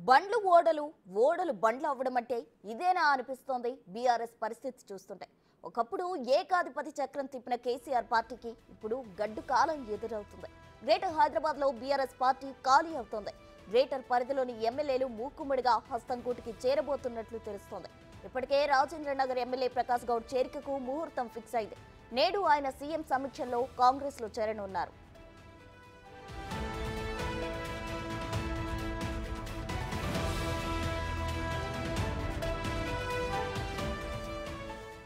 బండ్లు ఓడలు ఓడలు బండ్లు అవ్వడం అంటే ఇదేనా అనిపిస్తోంది బీఆర్ఎస్ పరిస్థితి చూస్తుంటే. ఒకప్పుడు ఏకాధిపతి చక్రం తిప్పిన కేసీఆర్ పార్టీకి ఇప్పుడు గడ్డు కాలం ఎదురవుతుంది. గ్రేటర్ హైదరాబాద్ లో బీఆర్ఎస్ పార్టీ ఖాళీ అవుతోంది. గ్రేటర్ పరిధిలోని ఎమ్మెల్యేలు మూకుమ్మడిగా హస్తంకూటికి చేరబోతున్నట్లు తెలుస్తోంది. ఇప్పటికే రాజేంద్ర నగర్ ఎమ్మెల్యే ప్రకాష్ గౌడ్ చేరికకు ముహూర్తం ఫిక్స్ అయింది. నేడు ఆయన సీఎం సమీక్షలో కాంగ్రెస్ లో చేరనున్నారు.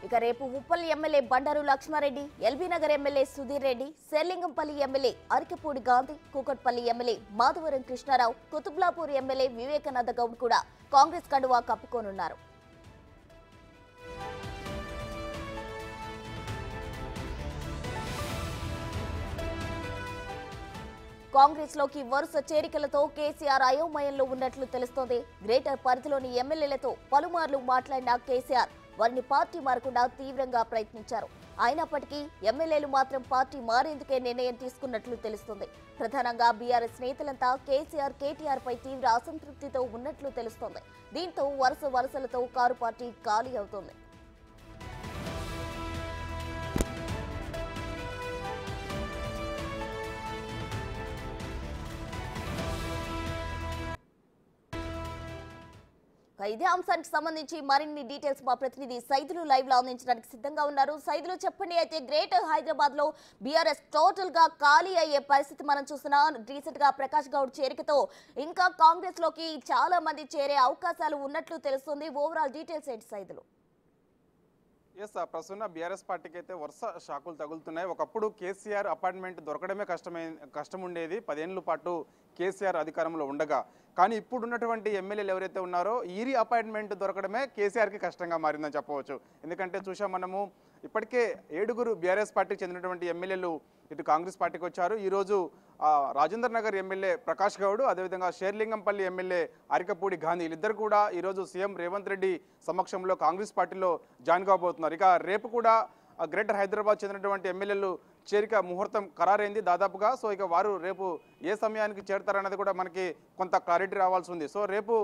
ఇక రేపు Uppal MLA Bandaru Lakshma Reddy, LB Nagar MLA Sudheer Reddy, Serilingampally MLA Arikapudi Gandhi, Kukatpally MLA Madhavaram Krishna Rao, Qutbullapur MLA Vivekananda Goud కూడా కాంగ్రెస్ కండువా కప్పుకోనున్నారు. కాంగ్రెస్ లోకి వరుస చేరికలతో కేసీఆర్ అయోమయంలో ఉన్నట్లు తెలుస్తోంది. గ్రేటర్ పరిధిలోని ఎమ్మెల్యేలతో పలుమార్లు మాట్లాడిన కేసీఆర్ వారిని పార్టీ మారకుండా తీవ్రంగా ప్రయత్నించారు. అయినప్పటికీ ఎమ్మెల్యేలు మాత్రం పార్టీ మారేందుకే నిర్ణయం తీసుకున్నట్లు తెలుస్తుంది. ప్రధానంగా బీఆర్ఎస్ నేతలంతా కేసీఆర్, కేటీఆర్ పై తీవ్ర అసంతృప్తితో ఉన్నట్లు తెలుస్తోంది. దీంతో వరుసలతో కారు పార్టీ ఖాళీ అవుతోంది. ఇదే అంశానికి సంబంధించి మరిన్ని డీటెయిల్స్ మా ప్రతినిధి సైదులు లైవ్ లో అందించడానికి సిద్ధంగా ఉన్నారు. సైదులు చెప్పండి, అయితే గ్రేటర్ హైదరాబాద్ లో బీఆర్ఎస్ టోటల్ గా ఖాళీ అయ్యే పరిస్థితి మనం చూస్తున్నాం. రీసెంట్ గా ప్రకాష్ గౌడ్ చేరికతో ఇంకా కాంగ్రెస్ లోకి చాలా మంది చేరే అవకాశాలు ఉన్నట్లు తెలుస్తుంది. ఓవరాల్ డీటెయిల్స్ ఏంటి సైదులు? ప్రస్తుతం బీఆర్ఎస్ పార్టీకి అయితే వరుస షాకులు తగులుతున్నాయి. ఒకప్పుడు కేసీఆర్ అపాయింట్మెంట్ దొరకడమే కష్టం ఉండేది 10 ఏళ్ల పాటు కేసీఆర్ అధికారంలో ఉండగా. కానీ ఇప్పుడు ఉన్నటువంటి ఎమ్మెల్యేలు ఎవరైతే ఉన్నారో ఈ అపాయింట్మెంట్ దొరకడమే కేసీఆర్కి కష్టంగా మారిందని చెప్పవచ్చు. ఎందుకంటే చూసాం మనము ఇప్పటికే 7 బీఆర్ఎస్ పార్టీకి చెందినటువంటి ఎమ్మెల్యేలు ఇటు కాంగ్రెస్ పార్టీకి వచ్చారు. ఈరోజు రాజేంద్ర నగర్ ఎమ్మెల్యే ప్రకాష్ గౌడ్, అదేవిధంగా షేర్లింగంపల్లి ఎమ్మెల్యే అరికపూడి గాంధీ వీళ్ళిద్దరు కూడా ఈరోజు సీఎం రేవంత్ రెడ్డి సమక్షంలో కాంగ్రెస్ పార్టీలో జాయిన్ కాబోతున్నారు. ఇక రేపు కూడా గ్రేటర్ హైదరాబాద్ చెందినటువంటి ఎమ్మెల్యేలు చేరిక ముహూర్తం ఖరారైంది దాదాపుగా. సో ఇక వారు రేపు ఏ సమయానికి చేరుతారన్నది కూడా మనకి కొంత క్లారిటీ రావాల్సి ఉంది. సో రేపు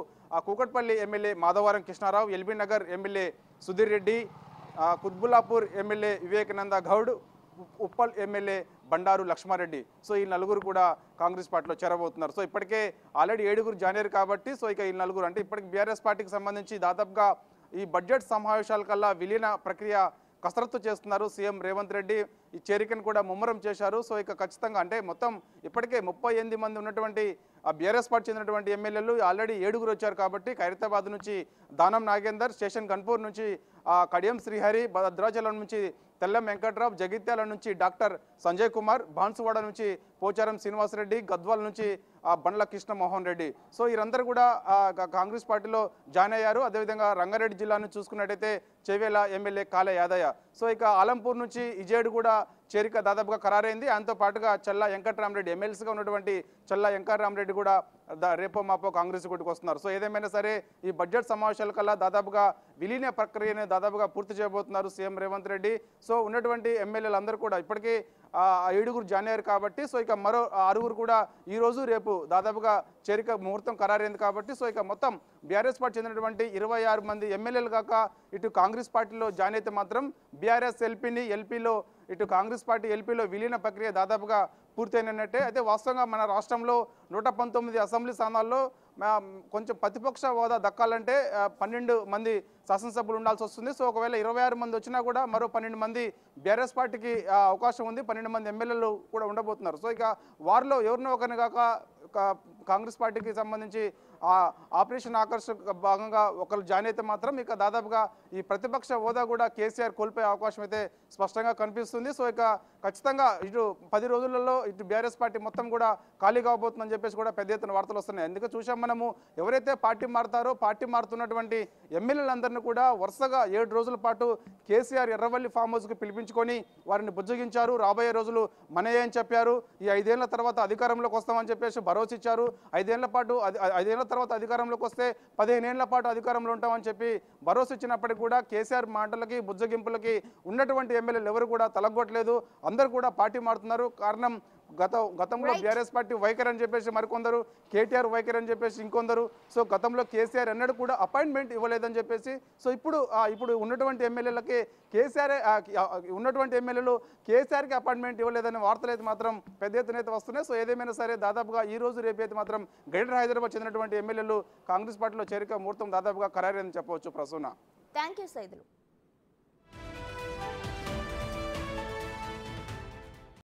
Kukatpally MLA Madhavaram Krishna Rao, LB Nagar MLA Sudheer Reddy, Quthbullapur MLA Vivekananda Goud, Uppal MLA Bandaru Lakshma Reddy, so ఈ నలుగురు కూడా కాంగ్రెస్ పార్టీలో చేరబోతున్నారు. సో ఇప్పటికే ఆల్రెడీ 7 జాయిన్ అయ్యారు కాబట్టి సో ఇక ఈ నలుగురు అంటే ఇప్పటికి బీఆర్ఎస్ పార్టీకి సంబంధించి దాదాపుగా ఈ బడ్జెట్ సమావేశాల కల్లా విలీన ప్రక్రియ కసరత్తు చేస్తున్నారు సీఎం రేవంత్ రెడ్డి. ఈ చేరికను కూడా ముమ్మరం చేశారు. సో ఇక ఖచ్చితంగా అంటే మొత్తం ఇప్పటికే 38 మంది ఉన్నటువంటి బీఆర్ఎస్ పార్టీ చెందినటువంటి ఎమ్మెల్యేలు ఆల్రెడీ 7 వచ్చారు కాబట్టి ఖైరతాబాద్ నుంచి దానం నాగేందర్, స్టేషన్ గన్పూర్ నుంచి కడియం శ్రీహరి, భద్రాచలం నుంచి తెల్లం వెంకట్రావు, జగిత్యాల నుంచి డాక్టర్ సంజయ్ కుమార్, బాన్సువాడ నుంచి పోచారం శ్రీనివాసరెడ్డి, గద్వాల్ నుంచి బండ్ల కృష్ణమోహన్ రెడ్డి, సో వీరందరూ కూడా కాంగ్రెస్ పార్టీలో జాయిన్ అయ్యారు. అదేవిధంగా రంగారెడ్డి జిల్లాను చూసుకున్నట్టయితే చేవేల ఎమ్మెల్యే కాళ యాదయ్య, సో ఇక ఆలంపూర్ నుంచి ఇజేడు కూడా చేరిక దాదాపుగా ఖరారైంది. ఆయనతో పాటుగా చల్లా వెంకట్రామరెడ్డి, ఎమ్మెల్సీగా ఉన్నటువంటి చల్లా వెంకట్రామరెడ్డి కూడా రేపో మాపో కాంగ్రెస్ గుడికి వస్తున్నారు. సో ఏదేమైనా సరే ఈ బడ్జెట్ సమావేశాల కల్లా దాదాపుగా విలీన ప్రక్రియని దాదాపుగా పూర్తి చేయబోతున్నారు సీఎం రేవంత్ రెడ్డి. సో ఉన్నటువంటి ఎమ్మెల్యేలు అందరూ కూడా ఇప్పటికీ 7 జాయిన్ అయ్యారు కాబట్టి సో ఇక మరో 6 కూడా ఈరోజు రేపు దాదాపుగా చేరిక ముహూర్తం ఖరారైంది కాబట్టి సో ఇక మొత్తం బీఆర్ఎస్ పార్టీ చెందినటువంటి 26 మంది ఎమ్మెల్యేలు కాక ఇటు కాంగ్రెస్ పార్టీలో జాయిన్ అయితే మాత్రం బీఆర్ఎస్ ఎల్పీలో ఇటు కాంగ్రెస్ పార్టీ ఎల్పీలో విలీన ప్రక్రియ దాదాపుగా పూర్తయినట్టే. అయితే వాస్తవంగా మన రాష్ట్రంలో 119 అసెంబ్లీ స్థానాల్లో కొంచెం ప్రతిపక్ష హోదా దక్కాలంటే 12 మంది శాసనసభ్యులు ఉండాల్సి వస్తుంది. సో ఒకవేళ 26 మంది వచ్చినా కూడా మరో 12 మంది బీఆర్ఎస్ పార్టీకి అవకాశం ఉంది. 12 మంది ఎమ్మెల్యేలు కూడా ఉండబోతున్నారు. సో ఇక వారిలో ఎవరినో ఒకరిని కాక కాంగ్రెస్ పార్టీకి సంబంధించి ఆపరేషన్ ఆకర్ష్ భాగంగా ఒకరు జాయిన్ అయితే మాత్రం ఇక దాదాపుగా ఈ ప్రతిపక్ష హోదా కూడా కేసీఆర్ కోల్పోయే అవకాశం అయితే స్పష్టంగా కనిపిస్తుంది. సో ఇక ఖచ్చితంగా ఇటు 10 రోజులలో ఇటు బీఆర్ఎస్ పార్టీ మొత్తం కూడా ఖాళీ కాబోతుందని చెప్పేసి కూడా పెద్ద ఎత్తున వార్తలు వస్తున్నాయి. ఎందుకంటే చూసాం మనము ఎవరైతే పార్టీ మారుతారో పార్టీ మారుతున్నటువంటి ఎమ్మెల్యేలందరినీ కూడా వరుసగా 7 రోజుల పాటు కేసీఆర్ ఎర్రవల్లి ఫామ్ హౌస్కి పిలిపించుకొని వారిని బుజ్జగించారు. రాబోయే రోజులు మనయే అని చెప్పారు. ఈ 5 ఏళ్ల తర్వాత అధికారంలోకి వస్తామని చెప్పేసి భరోసా ఇచ్చారు. 5 ఏళ్ల పాటు 5 ఏళ్ల తర్వాత అధికారంలోకి వస్తే 15 ఏళ్ల పాటు అధికారంలో ఉంటామని చెప్పి భరోసా ఇచ్చినప్పటికీ కూడా కేసీఆర్ మాటలకి బుజ్జగింపులకి ఉన్నటువంటి ఎమ్మెల్యేలు ఎవరు కూడా తలగొట్టలేదు. అందరూ కూడా పార్టీ మారుతున్నారు. కారణం గతంలో Right. బీఆర్ఎస్ పార్టీ వైఖరి అని చెప్పేసి మరికొందరు, కేటీఆర్ వైఖరి అని చెప్పేసి ఇంకొందరు. సో గతంలో కేసీఆర్ ఎన్నడూ కూడా అపాయింట్మెంట్ ఇవ్వలేదని చెప్పేసి, సో ఇప్పుడు ఉన్నటువంటి ఎమ్మెల్యేలకి కేసీఆర్ ఉన్నటువంటి ఎమ్మెల్యేలు కేసీఆర్కి అపాయింట్మెంట్ ఇవ్వలేదనే వార్తలు అయితే మాత్రం పెద్ద ఎత్తున అయితే వస్తున్నాయి. సో ఏదేమైనా సరే దాదాపుగా ఈ రోజు రేపు అయితే మాత్రం గ్రేటర్ హైదరాబాద్ చెందినటువంటి ఎమ్మెల్యేలు కాంగ్రెస్ పార్టీలో చేరిక ముహూర్తం దాదాపుగా ఖరారైందని చెప్పవచ్చు. ప్రసూన. Thank you Saidulu.